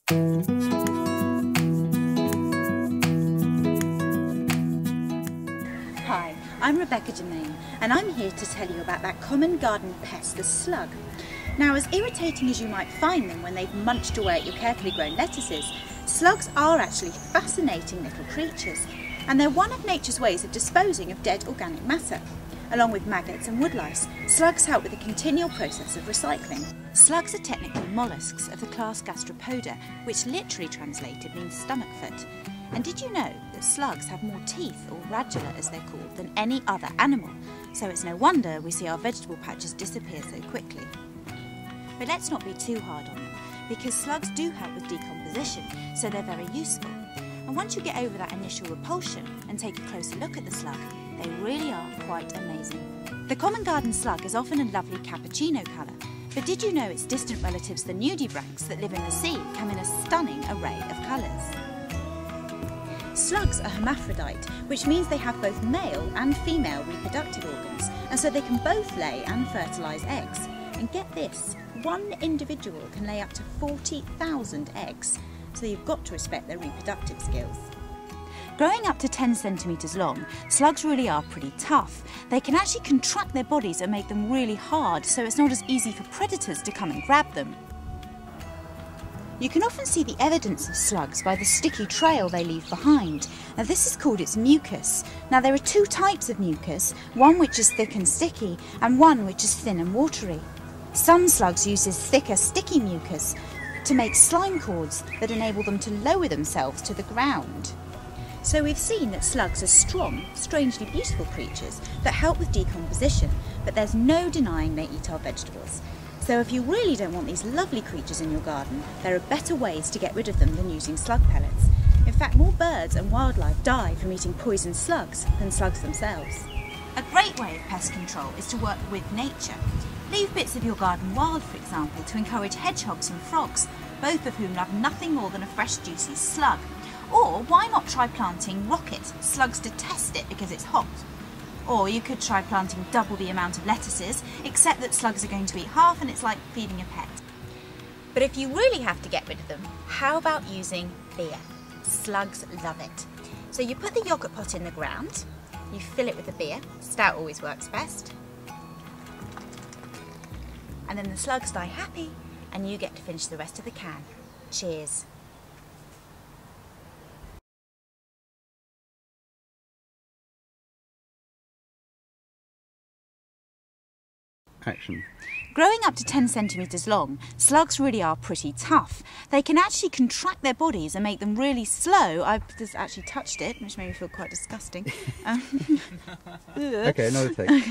Hi, I'm Rebecca Germain and I'm here to tell you about that common garden pest, the slug. Now, as irritating as you might find them when they've munched away at your carefully grown lettuces, slugs are actually fascinating little creatures, and they're one of nature's ways of disposing of dead organic matter. Along with maggots and woodlice, slugs help with the continual process of recycling. Slugs are technically molluscs of the class Gastropoda, which literally translated means stomach foot. And did you know that slugs have more teeth, or radula as they're called, than any other animal? So it's no wonder we see our vegetable patches disappear so quickly. But let's not be too hard on them, because slugs do help with decomposition, so they're very useful. And once you get over that initial repulsion and take a closer look at the slug, they really are quite amazing. The common garden slug is often a lovely cappuccino colour, but did you know its distant relatives, the nudibranchs that live in the sea, come in a stunning array of colours? Slugs are hermaphrodite, which means they have both male and female reproductive organs, and so they can both lay and fertilise eggs. And get this, one individual can lay up to 40,000 eggs, so you've got to respect their reproductive skills. Growing up to 10 centimetres long, slugs really are pretty tough. They can actually contract their bodies and make them really hard, so it's not as easy for predators to come and grab them. You can often see the evidence of slugs by the sticky trail they leave behind. Now, this is called its mucus. Now, there are two types of mucus, one which is thick and sticky and one which is thin and watery. Some slugs use this thicker, sticky mucus to make slime cords that enable them to lower themselves to the ground. So we've seen that slugs are strong, strangely beautiful creatures that help with decomposition, but there's no denying they eat our vegetables. So if you really don't want these lovely creatures in your garden, there are better ways to get rid of them than using slug pellets. In fact, more birds and wildlife die from eating poison slugs than slugs themselves. A great way of pest control is to work with nature. Leave bits of your garden wild, for example, to encourage hedgehogs and frogs, both of whom love nothing more than a fresh, juicy slug. Or why not try planting rocket? Slugs detest it because it's hot. Or you could try planting double the amount of lettuces, except that slugs are going to eat half and it's like feeding a pet. But if you really have to get rid of them, how about using beer? Slugs love it. So you put the yoghurt pot in the ground, you fill it with the beer, stout always works best, and then the slugs die happy and you get to finish the rest of the can. Cheers. Action. Growing up to 10 centimetres long, slugs really are pretty tough. They can actually contract their bodies and make them really slow. I've just actually touched it, which made me feel quite disgusting. Okay, another take.